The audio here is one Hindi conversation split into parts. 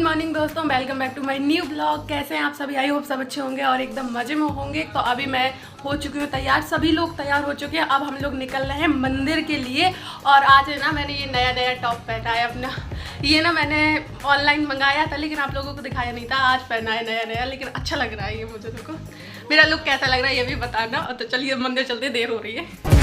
मॉर्निंग दोस्तों, welcome back to my new blog. कैसे हैं आप सभी? आई होप सब अच्छे होंगे और एकदम मजे में होंगे। तो अभी मैं हो चुकी हूँ तैयार, सभी लोग तैयार हो चुके हैं। अब हम लोग निकल रहे हैं मंदिर के लिए। और आज है ना, मैंने ये नया टॉप पहना है अपना। ये ना मैंने ऑनलाइन मंगाया था, लेकिन आप लोगों को दिखाया नहीं था। आज पहना है नया, लेकिन अच्छा लग रहा है ये मुझे। देखो मेरा लुक कैसा लग रहा है ये भी बताना। और तो चलिए मंदिर चलते, देर हो रही है।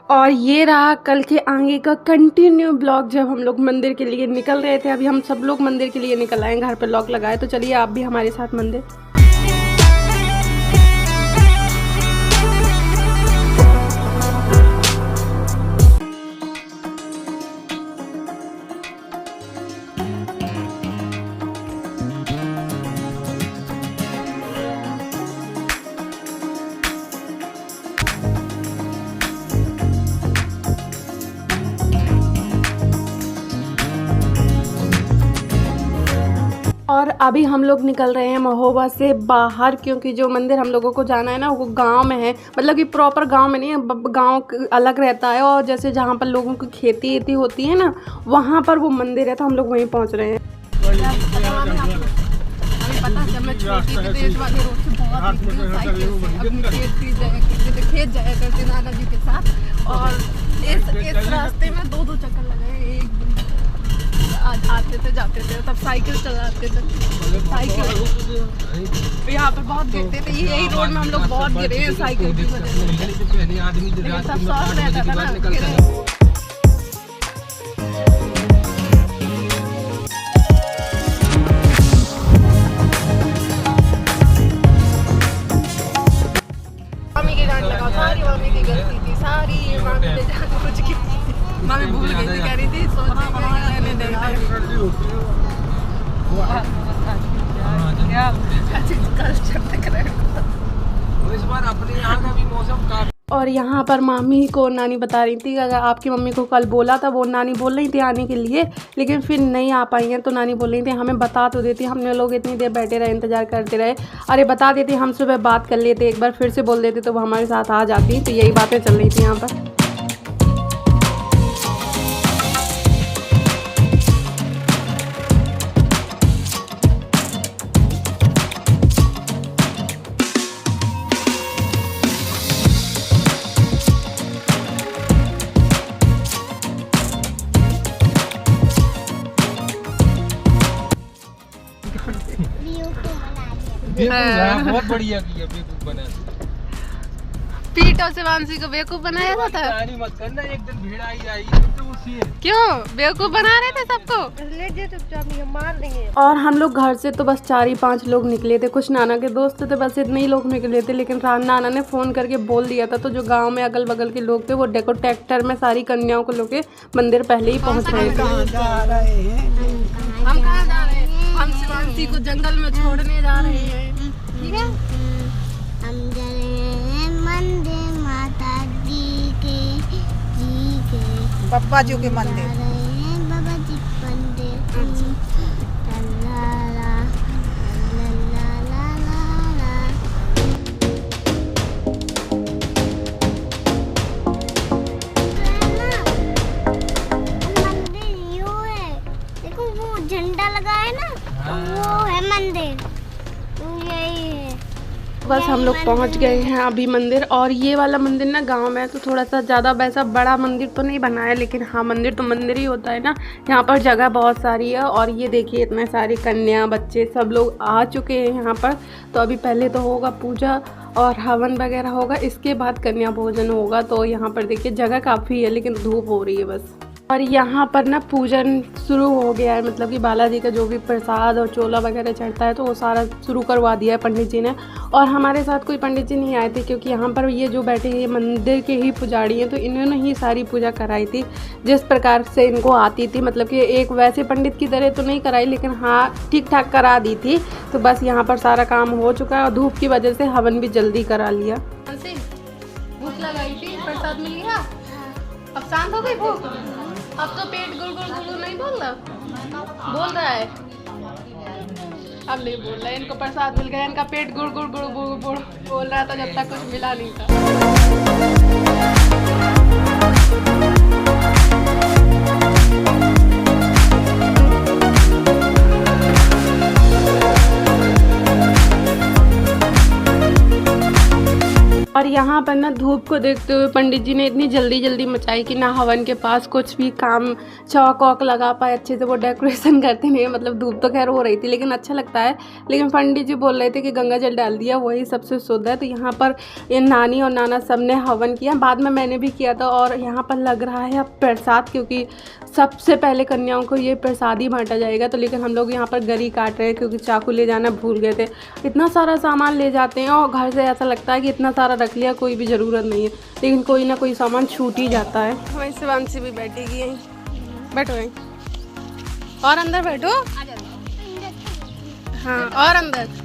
और ये रहा कल के आगे का कंटिन्यू ब्लॉग, जब हम लोग मंदिर के लिए निकल रहे थे। अभी हम सब लोग मंदिर के लिए निकल आए, घर पे लॉक लगाए। तो चलिए आप भी हमारे साथ मंदिर। और अभी हम लोग निकल रहे हैं महोबा से बाहर, क्योंकि जो मंदिर हम लोगों को जाना है ना, वो गांव में है। मतलब कि प्रॉपर गांव में नहीं है, गांव अलग रहता है। और जैसे जहां पर लोगों की खेती होती है ना, वहां पर वो मंदिर है। तो हम लोग वहीं पहुंच रहे हैं। पता जब मैं छोटी थी तो इस वाले रोड से बहुत खेत जाया करते नाना जी के साथ। और इस रास्ते में दो चक्कर लगाए। एक आज आते थे जाते थे, तब साइकिल चलाते थे। साइकिल यहाँ पर बहुत गिरते थे। यही रोड में हम लोग बहुत गिरे हैं साइकिल की वजह से। सब शौक रहता था ना। मम्मी की डांट लगाओ, सारी मम्मी की गलती थी। सारी मम्मी ने जान कुछ की, मम्मी भूल गई थी, कह रही थी और यहाँ पर मामी को नानी बता रही थी, अगर आपकी मम्मी को कल बोला था, वो नानी बोल रही थी आने के लिए, लेकिन फिर नहीं आ पाई हैं। तो नानी बोल रही थी हमें बता तो देती, हमने लोग इतनी देर बैठे रहे, इंतजार करते रहे। अरे बता देती, हम सुबह बात कर लेते, एक बार फिर से बोल देते तो वो हमारे साथ आ जाती। तो यही बातें चल रही थी यहाँ पर। बहुत बढ़िया किया, बेवकूफ बना। पीटो से वांसी को बेवकूफ बनाया था। मत करना, एक दिन भीड़ आई तो उसी है। क्यों बेवकूफ बना रहे थे सबको? ले जे चुपचाप, नहीं मार देंगे। और हम लोग घर से तो बस 4-5 लोग निकले थे। कुछ नाना के दोस्त थे, बस इतने ही लोग निकले थे। लेकिन नाना ने फ़ोन करके बोल दिया था, तो जो गांव में अगल बगल के लोग थे, वो डेको ट्रैक्टर में सारी कन्याओं को लेके मंदिर पहले ही पहुंच रहे थे। हम कहाँ जा रहे हैं? हम शिवांशी को जंगल में छोड़ने जा रहे हैं। ठीक है, हम जा रहे हैं मंदिर माता जी के पप्पा जी के मंदिर, बाबा जी मंदिर। मंदिर यूं है, देखो वो झंडा लगा है ना, वो है मंदिर। यही है। बस हम लोग पहुंच गए हैं अभी मंदिर। और ये वाला मंदिर ना गांव में है, तो थोड़ा सा ज़्यादा वैसा बड़ा मंदिर तो नहीं बना है, लेकिन हाँ मंदिर तो मंदिर ही होता है ना। यहाँ पर जगह बहुत सारी है। और ये देखिए इतने सारे कन्या बच्चे सब लोग आ चुके हैं यहाँ पर। तो अभी पहले तो होगा पूजा और हवन वगैरह होगा, इसके बाद कन्या भोजन होगा। तो यहाँ पर देखिए जगह काफ़ी है, लेकिन धूप हो रही है बस। और यहाँ पर ना पूजन शुरू हो गया है, मतलब कि बालाजी का जो भी प्रसाद और चोला वगैरह चढ़ता है, तो वो सारा शुरू करवा दिया है पंडित जी ने। और हमारे साथ कोई पंडित जी नहीं आए थे, क्योंकि यहाँ पर ये जो बैठे हैं ये मंदिर के ही पुजारी हैं, तो इन्होंने ही सारी पूजा कराई थी जिस प्रकार से इनको आती थी। मतलब कि एक वैसे पंडित की तरह तो नहीं कराई, लेकिन हाँ ठीक ठाक करा दी थी। तो बस यहाँ पर सारा काम हो चुका है, और धूप की वजह से हवन भी जल्दी करा लिया। भूख लगाई थी, प्रसाद मिल गया, अब शांत हो गई भूख। अब तो पेट गुड़ गुड़ गुड़ नहीं बोल रहा है। अब नहीं बोल रहा है, इनको प्रसाद मिल गया, इनका पेट गुड़ गुड़ गुड़ गुड़ गुड़ बोल रहा था जब तक कुछ मिला नहीं था। और यहाँ पर ना धूप को देखते हुए पंडित जी ने इतनी जल्दी जल्दी मचाई कि ना हवन के पास कुछ भी काम चौक वॉक लगा पाए अच्छे से, वो डेकोरेशन करते नहीं। मतलब धूप तो खैर हो रही थी लेकिन अच्छा लगता है। लेकिन पंडित जी बोल रहे थे कि गंगा जल डाल दिया वही सबसे शुद्ध है। तो यहाँ पर ये नानी और नाना सब ने हवन किया, बाद में मैंने भी किया था। और यहाँ पर लग रहा है अब प्रसाद, क्योंकि सबसे पहले कन्याओं को ये प्रसाद ही बांटा जाएगा। तो लेकिन हम लोग यहाँ पर गरी काट रहे हैं क्योंकि चाकू ले जाना भूल गए थे। इतना सारा सामान ले जाते हैं और घर से ऐसा लगता है कि इतना सारा रख लिया, कोई भी ज़रूरत नहीं है, लेकिन कोई ना कोई सामान छूट ही जाता है। वहीं शिवांशी भी बैठेगी यहीं, बैठो यहीं और अंदर बैठो। हाँ और अंदर।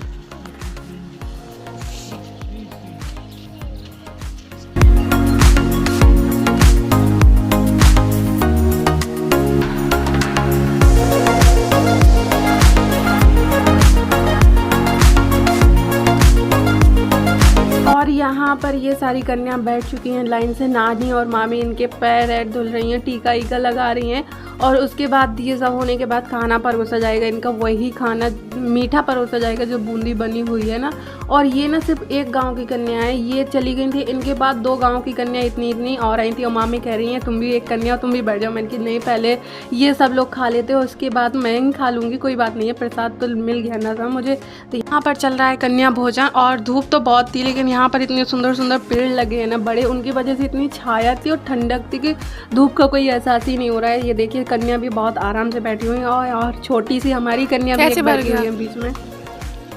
यहाँ पर ये सारी कन्या बैठ चुकी हैं लाइन से। नानी और मामी इनके पैर ऐड धुल रही हैं, टीका ईका लगा रही हैं। और उसके बाद ये सब होने के बाद खाना परोसा जाएगा। इनका वही खाना मीठा परोसा जाएगा जो बूंदी बनी हुई है ना। और ये ना सिर्फ एक गांव की कन्या है, ये चली गई थी, इनके बाद 2 गांव की कन्या इतनी और आई थी। और मामी कह रही हैं तुम भी एक कन्या हो, तुम भी बैठ जाओ। मैंने कि नहीं, पहले ये सब लोग खा लेते हो, उसके बाद मैं ही खा लूँगी, कोई बात नहीं है, प्रसाद तो मिल गया ना था मुझे। तो यहाँ पर चल रहा है कन्या भोजन। और धूप तो बहुत थी लेकिन यहाँ पर इतने सुंदर सुंदर पेड़ लगे हैं ना बड़े, उनकी वजह से इतनी छाया थी और ठंडक थी कि धूप का कोई एहसास ही नहीं हो रहा है। ये देखिए कन्या भी बहुत आराम से बैठी हुई है। और छोटी सी हमारी कन्या भी बैठी हुई है बीच में।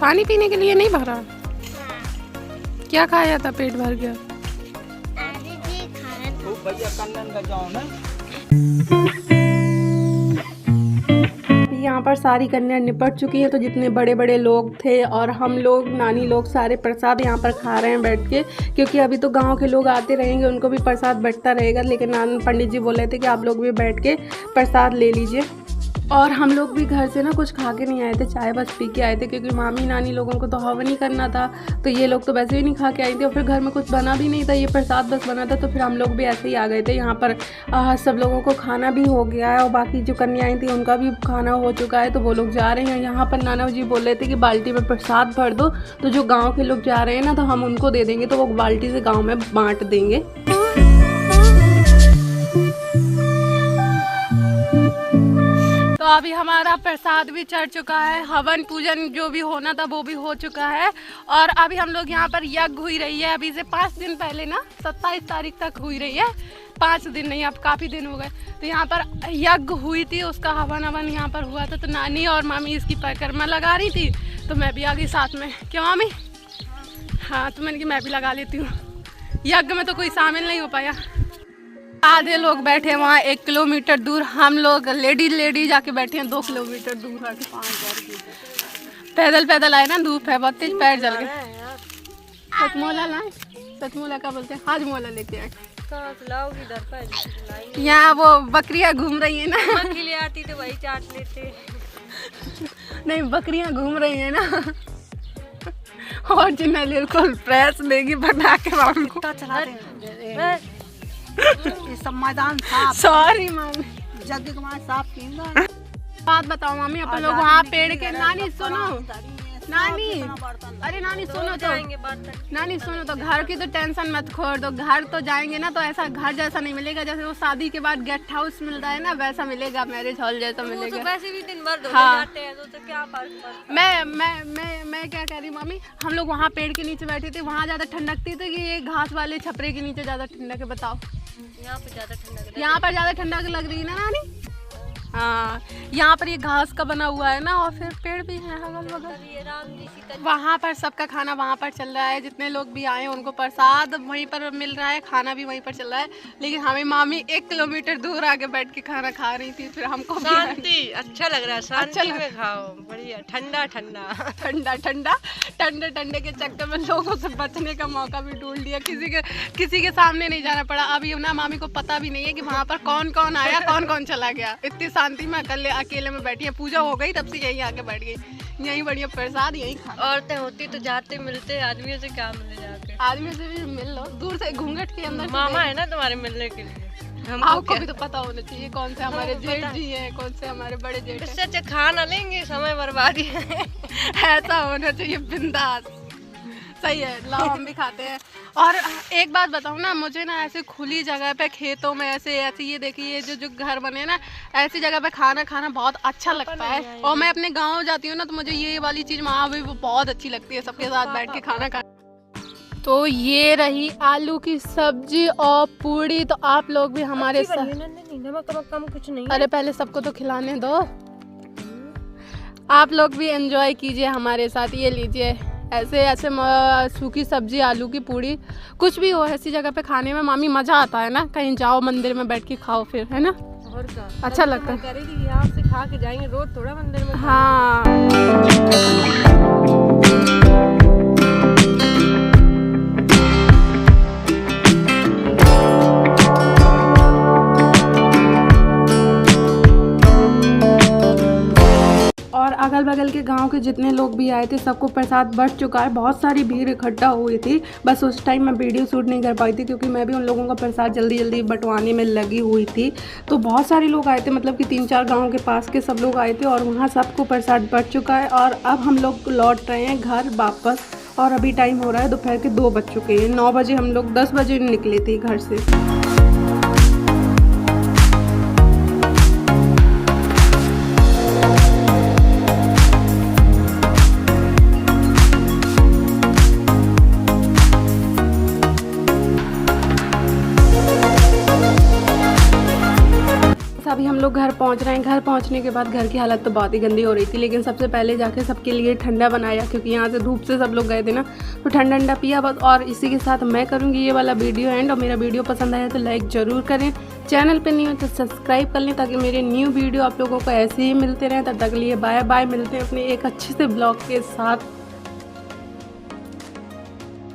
पानी पीने के लिए नहीं भरा, क्या खाया था पेट भर गया। यहाँ पर सारी कन्या निपट चुकी है। तो जितने बड़े बड़े लोग थे और हम लोग नानी लोग सारे प्रसाद यहाँ पर खा रहे हैं बैठ के, क्योंकि अभी तो गांव के लोग आते रहेंगे, उनको भी प्रसाद बैठता रहेगा। लेकिन पंडित जी बोल रहे थे कि आप लोग भी बैठ के प्रसाद ले लीजिए। और हम लोग भी घर से ना कुछ खा के नहीं आए थे, चाय बस पी के आए थे, क्योंकि मामी नानी लोगों को तो हवन ही करना था। तो ये लोग तो वैसे ही नहीं खा के आई थी और फिर घर में कुछ बना भी नहीं था, ये प्रसाद बस बना था। तो फिर हम लोग भी ऐसे ही आ गए थे। यहाँ पर सब लोगों को खाना भी हो गया है और बाकी जो कन्याएं थी उनका भी खाना हो चुका है। तो वो लोग जा रहे हैं। यहाँ पर नाना जी बोल रहे थे कि बाल्टी में प्रसाद भर दो, तो जो गाँव के लोग जा रहे हैं ना तो हम उनको दे देंगे, तो वो बाल्टी से गाँव में बाँट देंगे। तो अभी हमारा प्रसाद भी चढ़ चुका है, हवन पूजन जो भी होना था वो भी हो चुका है। और अभी हम लोग यहाँ पर यज्ञ हुई रही है, अभी से 5 दिन पहले ना 27 तारीख तक हुई रही है, 5 दिन नहीं अब काफ़ी दिन हो गए। तो यहाँ पर यज्ञ हुई थी, उसका हवन यहाँ पर हुआ था। तो नानी और मामी इसकी परिक्रमा लगा रही थी, तो मैं भी आ गई साथ में। क्यों मामी? हाँ, तो मैंने कि मैं भी लगा लेती हूँ। यज्ञ में तो कोई शामिल नहीं हो पाया, आधे लोग बैठे वहाँ 1 किलोमीटर दूर, हम लोग लेडी जाके बैठे हैं 2 किलोमीटर दूर आके। पैदल आए ना, धूप है बहुत तेज, पैर जल गए। सचमोला लाए, सचमोला का बोलते हैं, हाजमोला लेके आए। यहाँ वो बकरियाँ घूम रही है ना, ले आती तो वही चाट लेते। नहीं, बकरियाँ घूम रही है ना और जिन्हें बिल्कुल फ्रेश देगी बना के मामी को चला दे। सब मैदान साफ, सॉरी मामी, जग साफ की बात बताओ मामी। अपन लोग वहाँ पेड़ के, नानी सुनो, नानी, अरे नानी सुनो तो, नानी सुनो तो, घर की तो टेंशन मत छोड़ दो। घर तो जाएंगे ना तो ऐसा घर जैसा नहीं मिलेगा, जैसे वो शादी के बाद गेस्ट हाउस मिलता है ना वैसा मिलेगा, मैरिज हॉल जैसा मिलेगा। तो वैसे भी दिन भर जाते हैं तो क्या फर्क पड़ता। मैं क्या कह रही मामी, हम लोग वहाँ पेड़ के नीचे बैठे थे, वहाँ ज़्यादा ठंडक थी, तो ये घास वाले छपरे के नीचे ज़्यादा ठंडक है। बताओ, यहाँ पर ज़्यादा ठंडक, यहाँ पर ज़्यादा ठंडक लग रही है ना नानी? हाँ, यहाँ पर ये घास का बना हुआ है ना, और फिर पेड़ भी हैं अगल बगल। वहाँ पर सबका खाना वहाँ पर चल रहा है, जितने लोग भी आए उनको प्रसाद वहीं पर मिल रहा है, खाना भी वहीं पर चल रहा है। लेकिन हमें मामी 1 किलोमीटर दूर आके बैठ के खाना खा रही थी, फिर हमको शांति अच्छा लग रहा है, शांति में खाओ, बढ़िया ठंडा ठंडा ठंडे के चक्कर में लोगों से बचने का मौका भी ढूंढ लिया, किसी के सामने नहीं जाना पड़ा। अभी ना मामी को पता भी नहीं है कि वहाँ पर कौन कौन आया कौन कौन चला गया, इतनी शांति में अकेले में बैठी है। पूजा हो गई तब से यहीं आके बैठ गई, यहीं बढ़िया प्रसाद यहीं खा। औरतें होती तो जाते मिलते, आदमियों से क्या मिले जाके। आदमी से भी मिल लो, दूर से घूंघट के अंदर। मामा है ना तुम्हारे मिलने के लिए। आपको भी तो पता होना चाहिए कौन से हमारे जेठ जी हैं, कौन से हमारे बड़े जेठ हैं। इससे अच्छा खाना लेंगे, समय बर्बादी है। ऐसा होना चाहिए, बिंदास। सही है, लाओ हम भी खाते हैं। और एक बात बताऊँ ना, मुझे ना ऐसे खुली जगह पे खेतों में ऐसे ये देखिए जो घर बने ना, ऐसी जगह पे खाना बहुत अच्छा लगता है। और मैं अपने गाँव जाती हूँ ना तो मुझे ये वाली चीज़ वहाँ भी बहुत अच्छी लगती है, सबके साथ बैठ के खाना खा। तो ये रही आलू की सब्जी और पूड़ी। तो आप लोग भी हमारे साथ, नमक कम कुछ नहीं। अरे पहले सबको तो खिलाने दो, आप लोग भी एंजॉय कीजिए हमारे साथ। ये लीजिए, ऐसे सूखी सब्जी, आलू की पूड़ी, कुछ भी हो ऐसी जगह पे खाने में मामी मज़ा आता है ना। कहीं जाओ मंदिर में बैठ के खाओ फिर, है ना, और का अच्छा लगता है। करेगी यहाँ से खा के जाएंगे, रोज थोड़ा मंदिर में। हाँ और अगल बगल के गांव के जितने लोग भी आए थे सबको प्रसाद बंट चुका है। बहुत सारी भीड़ इकट्ठा हुई थी, बस उस टाइम मैं वीडियो शूट नहीं कर पाई थी क्योंकि मैं भी उन लोगों का प्रसाद जल्दी बंटवाने में लगी हुई थी। तो बहुत सारे लोग आए थे, मतलब कि 3-4 गाँव के पास के सब लोग आए थे और वहाँ सबको प्रसाद बंट चुका है। और अब हम लोग लौट रहे हैं घर वापस। और अभी टाइम हो रहा है दोपहर के 2 बज चुके हैं। 9 बजे हम लोग 10 बजे निकले थे घर से। अभी हम लोग घर पहुंच रहे हैं। घर पहुंचने के बाद घर की हालत तो बहुत ही गंदी हो रही थी, लेकिन सबसे पहले जाके सबके लिए ठंडा बनाया क्योंकि यहाँ से धूप से सब लोग गए थे ना, तो ठंडा पिया बस। और इसी के साथ मैं करूँगी ये वाला वीडियो एंड। और मेरा वीडियो पसंद आया तो लाइक ज़रूर करें, चैनल पे नहीं हो तो सब्सक्राइब कर लें ताकि मेरे न्यू वीडियो आप लोगों को ऐसे ही मिलते रहें। तब तक के लिए बाय बाय, मिलते हैं अपने एक अच्छे से ब्लॉग के साथ।